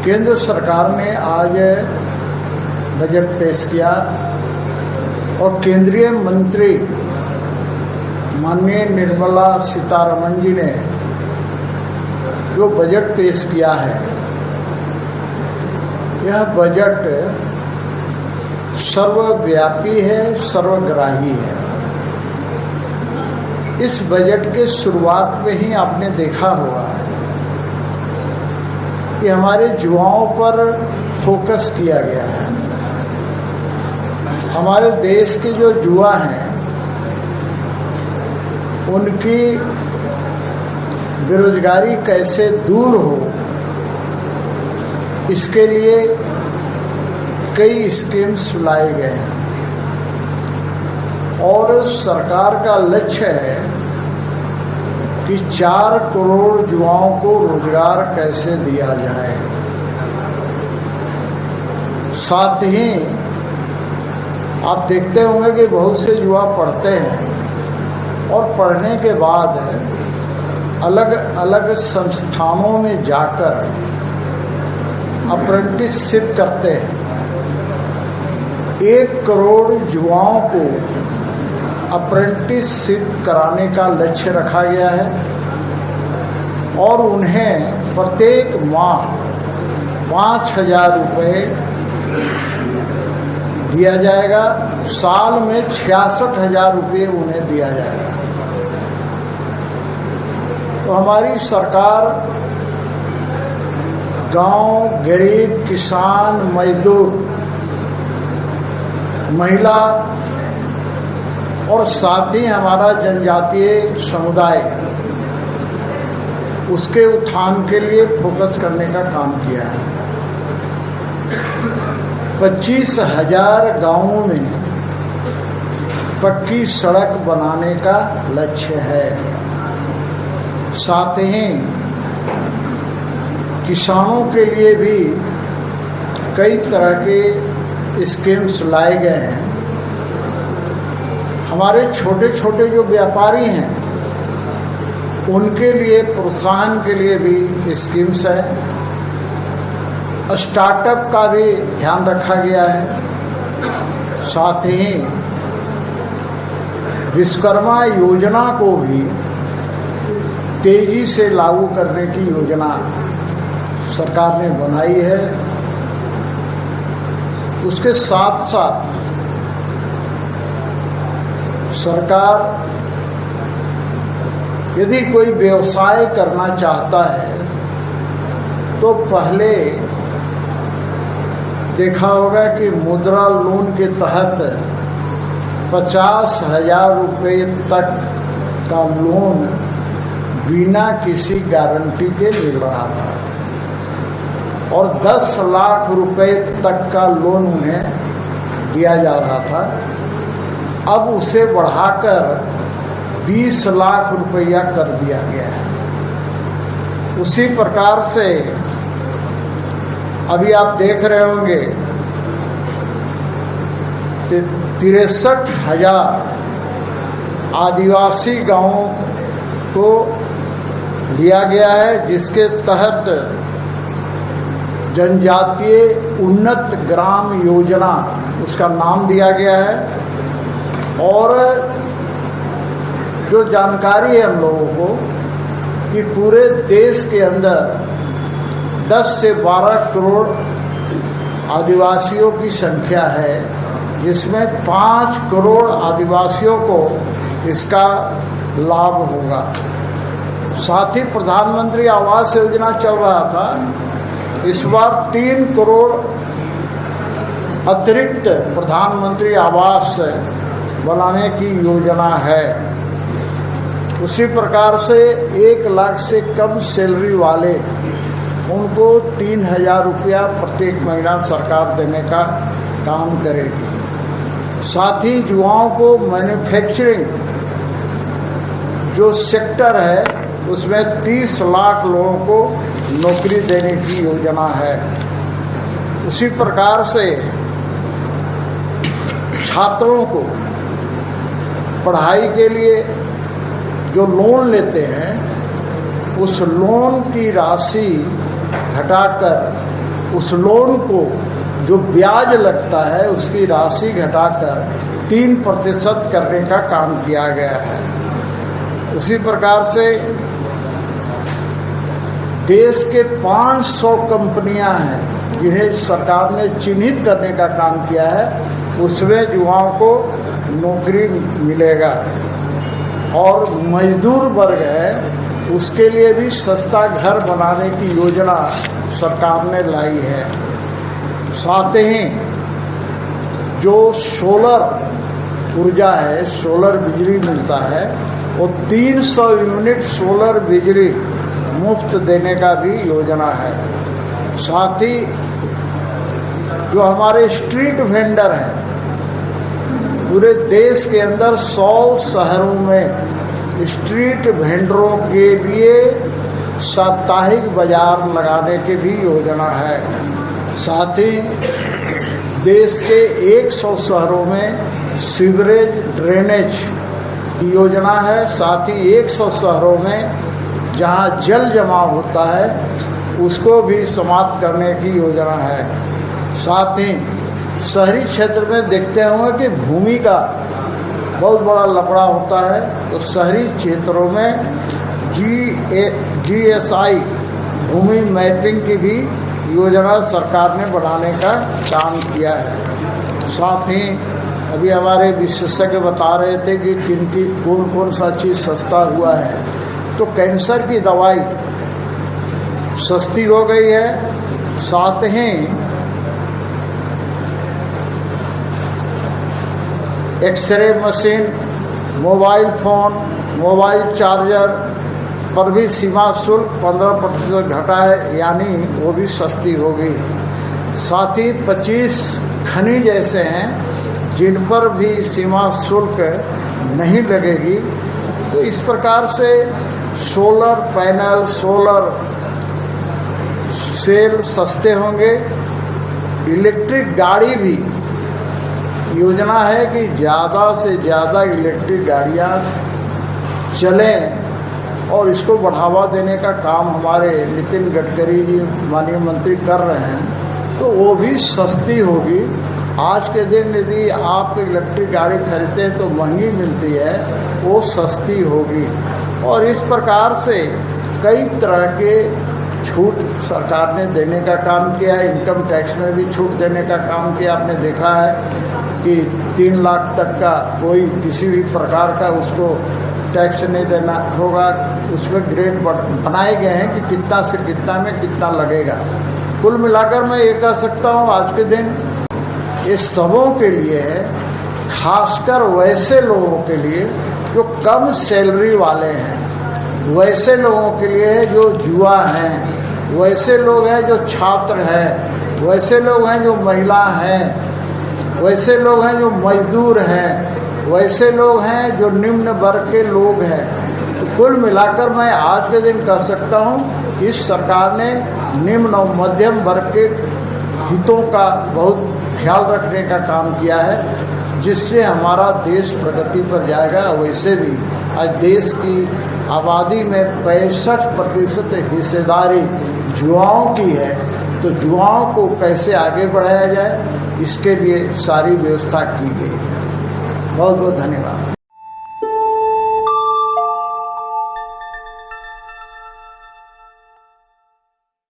केंद्र सरकार ने आज बजट पेश किया और केंद्रीय मंत्री माननीय निर्मला सीतारमण जी ने जो बजट पेश किया है, यह बजट सर्वव्यापी है, सर्वग्राही है। इस बजट के शुरुआत में ही आपने देखा होगा कि हमारे युवाओं पर फोकस किया गया है। हमारे देश के जो युवा हैं उनकी बेरोजगारी कैसे दूर हो, इसके लिए कई स्कीम्स लाए गए हैं और सरकार का लक्ष्य है कि 4 करोड़ युवाओं को रोजगार कैसे दिया जाए। साथ ही आप देखते होंगे कि बहुत से युवा पढ़ते हैं और पढ़ने के बाद अलग अलग संस्थानों में जाकर अप्रेंटिसशिप करते हैं। 1 करोड़ युवाओं को अप्रेंटिसशिप कराने का लक्ष्य रखा गया है और उन्हें प्रत्येक माह 5,000 रुपये दिया जाएगा। साल में 66,000 रुपये उन्हें दिया जाएगा। तो हमारी सरकार गांव, गरीब, किसान, मजदूर, महिला और साथ ही हमारा जनजातीय समुदाय, उसके उत्थान के लिए फोकस करने का काम किया है। 25,000 गांवों में पक्की सड़क बनाने का लक्ष्य है। साथ ही किसानों के लिए भी कई तरह के स्कीम्स लाए गए हैं। हमारे छोटे छोटे जो व्यापारी हैं उनके लिए प्रोत्साहन के लिए भी स्कीम्स है। स्टार्टअप का भी ध्यान रखा गया है। साथ ही विश्वकर्मा योजना को भी तेजी से लागू करने की योजना सरकार ने बनाई है। उसके साथ साथ सरकार यदि कोई व्यवसाय करना चाहता है तो पहले देखा होगा कि मुद्रा लोन के तहत 50,000 रुपये तक का लोन बिना किसी गारंटी के मिल रहा था और 10 लाख रुपए तक का लोन उन्हें दिया जा रहा था। अब उसे बढ़ाकर 20 लाख रुपया कर दिया गया है। उसी प्रकार से अभी आप देख रहे होंगे 63,000 आदिवासी गांवों को दिया गया है, जिसके तहत जनजातीय उन्नत ग्राम योजना उसका नाम दिया गया है। और जो जानकारी है हम लोगों को कि पूरे देश के अंदर 10 से 12 करोड़ आदिवासियों की संख्या है, जिसमें 5 करोड़ आदिवासियों को इसका लाभ होगा। साथ ही प्रधानमंत्री आवास योजना चल रहा था, इस बार 3 करोड़ अतिरिक्त प्रधानमंत्री आवास बनाने की योजना है। उसी प्रकार से 1 लाख से कम सैलरी वाले उनको 3,000 रुपया प्रत्येक महीना सरकार देने का काम करेगी। साथ ही युवाओं को मैन्युफैक्चरिंग जो सेक्टर है उसमें 30 लाख लोगों को नौकरी देने की योजना है। उसी प्रकार से छात्रों को पढ़ाई के लिए जो लोन लेते हैं उस लोन की राशि घटाकर उस लोन को जो ब्याज लगता है उसकी राशि घटाकर 3% करने का काम किया गया है। उसी प्रकार से देश के 500 कंपनियां हैं जिन्हें सरकार ने चिन्हित करने का काम किया है, उसमें युवाओं को नौकरी मिलेगा। और मजदूर वर्ग है उसके लिए भी सस्ता घर बनाने की योजना सरकार ने लाई है। साथ ही जो सोलर ऊर्जा है, सोलर बिजली मिलता है, वो 300 यूनिट सोलर बिजली मुफ्त देने का भी योजना है। साथ ही जो हमारे स्ट्रीट वेंडर हैं, पूरे देश के अंदर 100 शहरों में स्ट्रीट वेंडरों के लिए साप्ताहिक बाजार लगाने की भी योजना है। साथ ही देश के 100 शहरों में सीवरेज ड्रेनेज की योजना है। साथ ही 100 शहरों में जहां जल जमाव होता है उसको भी समाप्त करने की योजना है। साथ ही शहरी क्षेत्र में देखते होंगे कि भूमि का बहुत बड़ा लफड़ा होता है, तो शहरी क्षेत्रों में GSI भूमि मैपिंग की भी योजना सरकार ने बनाने का काम किया है। साथ ही अभी हमारे विशेषज्ञ बता रहे थे कि किनकी कौन सा चीज़ सस्ता हुआ है, तो कैंसर की दवाई सस्ती हो गई है। साथ ही X-ray machine, mobile phone, mobile charger पर भी सीमा शुल्क 15% घटा है, यानी वो भी सस्ती हो गई। साथ ही 25 खनिज ऐसे हैं जिन पर भी सीमा शुल्क नहीं लगेगी। तो इस प्रकार से सोलर पैनल, सोलर सेल सस्ते होंगे। इलेक्ट्रिक गाड़ी भी योजना है कि ज़्यादा से ज़्यादा इलेक्ट्रिक गाड़ियाँ चलें और इसको बढ़ावा देने का काम हमारे नितिन गडकरी जी माननीय मंत्री कर रहे हैं, तो वो भी सस्ती होगी। आज के दिन यदि आप इलेक्ट्रिक गाड़ी खरीदते हैं तो महंगी मिलती है, वो सस्ती होगी। और इस प्रकार से कई तरह के छूट सरकार ने देने का काम किया है। इनकम टैक्स में भी छूट देने का काम किया। आपने देखा है कि 3 लाख तक का कोई किसी भी प्रकार का उसको टैक्स नहीं देना होगा। उसमें ग्रेड बनाए गए हैं कि कितना से कितना में कितना लगेगा। कुल मिलाकर मैं ये कह सकता हूँ आज के दिन ये सबों के लिए है, खासकर वैसे लोगों के लिए जो कम सैलरी वाले हैं, वैसे लोगों के लिए है जो युवा हैं, वैसे लोग हैं जो छात्र हैं, वैसे लोग हैं जो महिला हैं, वैसे लोग हैं जो मजदूर हैं, वैसे लोग हैं जो निम्न वर्ग के लोग हैं। तो कुल मिलाकर मैं आज के दिन कह सकता हूँ कि इस सरकार ने निम्न और मध्यम वर्ग के हितों का बहुत ख्याल रखने का काम किया है, जिससे हमारा देश प्रगति पर जाएगा। वैसे भी आज देश की आबादी में 65% हिस्सेदारी युवाओं की है, तो युवाओं को कैसे आगे बढ़ाया जाए इसके लिए सारी व्यवस्था की गई है। बहुत बहुत धन्यवाद।